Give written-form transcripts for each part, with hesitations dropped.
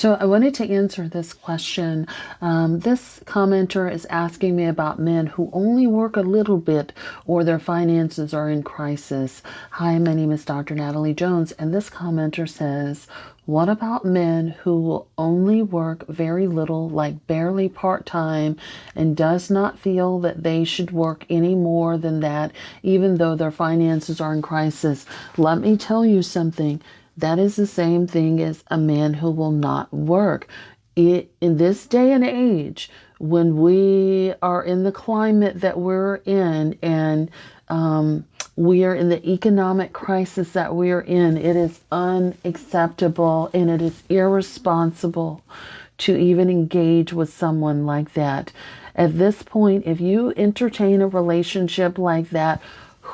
So I wanted to answer this question. This commenter is asking me about men who only work a little bit or their finances are in crisis. Hi, my name is Dr. Natalie Jones, and this commenter says, what about men who will only work very little, like barely part-time, and does not feel that they should work any more than that, even though their finances are in crisis? Let me tell you something. That is the same thing as a man who will not work. In this day and age, when we are in the climate that we're in, and we are in the economic crisis that we are in, it is unacceptable and it is irresponsible to even engage with someone like that. At this point, if you entertain a relationship like that,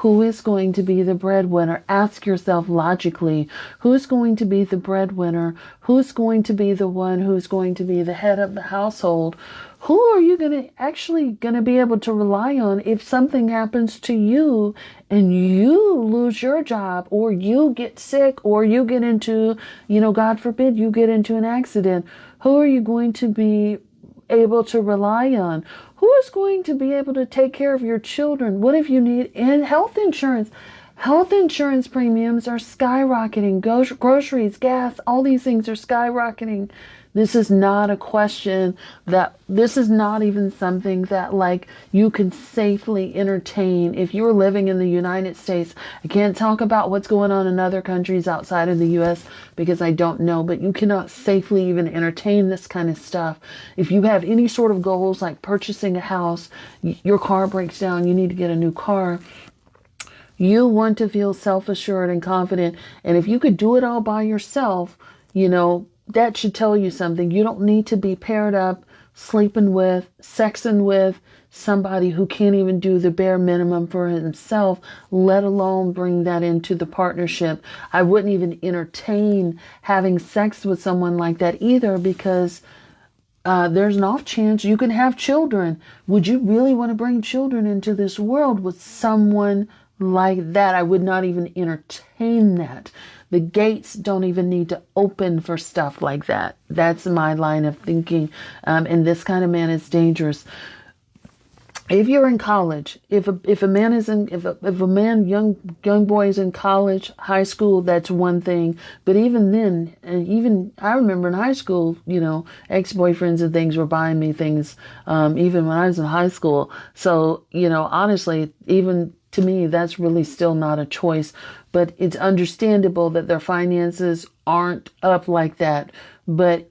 who is going to be the breadwinner? Ask yourself logically, who's going to be the breadwinner? Who's going to be the one who's going to be the head of the household? Who are you actually going to be able to rely on if something happens to you and you lose your job, or you get sick, or you get into, God forbid, you get into an accident? Who are you going to be able to rely on? Who is going to be able to take care of your children? What if you need health insurance? Health insurance premiums are skyrocketing. Groceries, gas, all these things are skyrocketing. This is not a question this is not even something that you can safely entertain. If you're living in the United States, I can't talk about what's going on in other countries outside of the U.S. because I don't know, but you cannot safely even entertain this kind of stuff. If you have any sort of goals like purchasing a house, your car breaks down, you need to get a new car. You want to feel self-assured and confident. And if you could do it all by yourself, that should tell you something. You don't need to be paired up, sleeping with, sexing with somebody who can't even do the bare minimum for himself, let alone bring that into the partnership. I wouldn't even entertain having sex with someone like that either, because there's an off chance you can have children. Would you really want to bring children into this world with someone like that? I would not even entertain that. The gates don't even need to open for stuff like that. That's my line of thinking. And this kind of man is dangerous. If you're in college, if a man is young boy is in college, high school, that's one thing. But even then, and even I remember in high school, ex-boyfriends and things were buying me things, even when I was in high school. So, honestly, even to me, that's really still not a choice. But it's understandable that their finances aren't up like that. But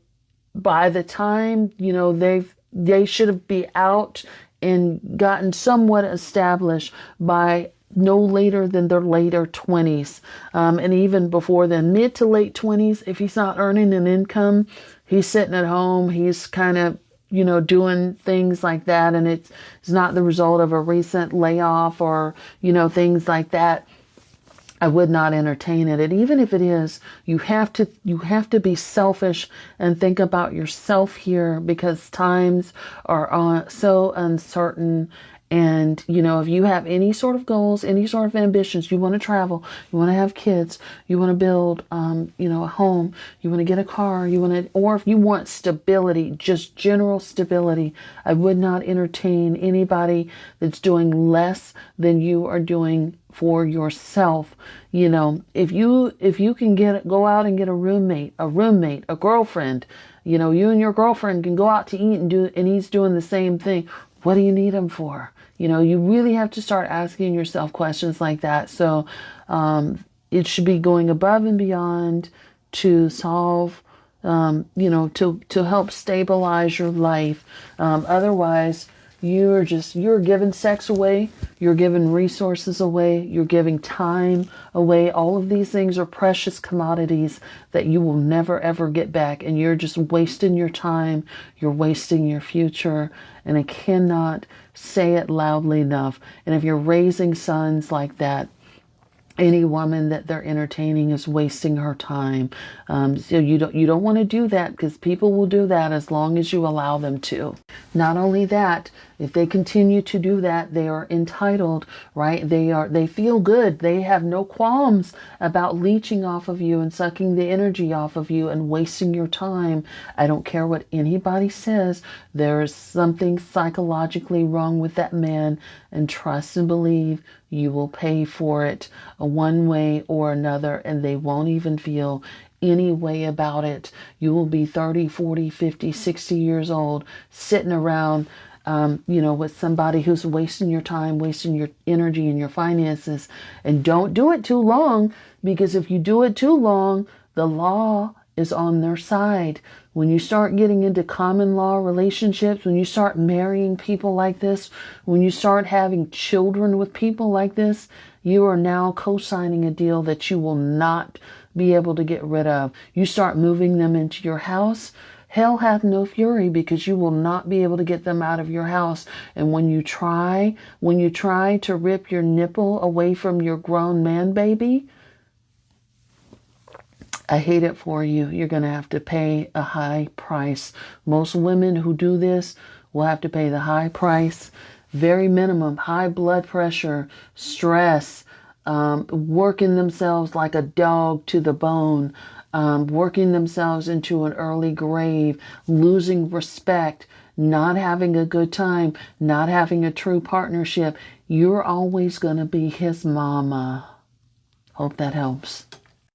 by the time, they should be out and gotten somewhat established by no later than their later 20s. And even before then, mid to late 20s, if he's not earning an income, he's sitting at home, he's kind of, doing things like that. And it's not the result of a recent layoff or, things like that. I would not entertain it. And even if it is, you have to be selfish and think about yourself here, because times are so uncertain. And, if you have any sort of goals, any sort of ambitions, you want to travel, you want to have kids, you want to build, a home, you want to get a car, or if you want stability, just general stability, I would not entertain anybody that's doing less than you are doing for yourself. If you can go out and get a roommate, a girlfriend, you and your girlfriend can go out to eat and he's doing the same thing. What do you need him for? You really have to start asking yourself questions like that. So it should be going above and beyond to solve, to help stabilize your life. Otherwise, you're giving sex away, you're giving resources away, you're giving time away. All of these things are precious commodities that you will never ever get back, and you're just wasting your time, you're wasting your future, and I cannot say it loudly enough. And if you're raising sons like that, any woman that they're entertaining is wasting her time. So you don't want to do that, because people will do that as long as you allow them to. Not only that, if they continue to do that, they are entitled, right? They feel good. They have no qualms about leeching off of you and sucking the energy off of you and wasting your time. I don't care what anybody says. There is something psychologically wrong with that man, and trust and believe you will pay for it one way or another, and they won't even feel any way about it. You will be 30, 40, 50, 60 years old sitting around, with somebody who's wasting your time, wasting your energy and your finances. And don't do it too long, because if you do it too long, the law is on their side. When you start getting into common law relationships, when you start marrying people like this, when you start having children with people like this, you are now co-signing a deal that you will not be able to get rid of. You start moving them into your house, hell hath no fury, because you will not be able to get them out of your house. And when you try to rip your nipple away from your grown man baby, I hate it for you. You're going to have to pay a high price. Most women who do this will have to pay the high price, very minimum, high blood pressure, stress, working themselves like a dog to the bone, working themselves into an early grave, losing respect, not having a good time, not having a true partnership. You're always going to be his mama. Hope that helps.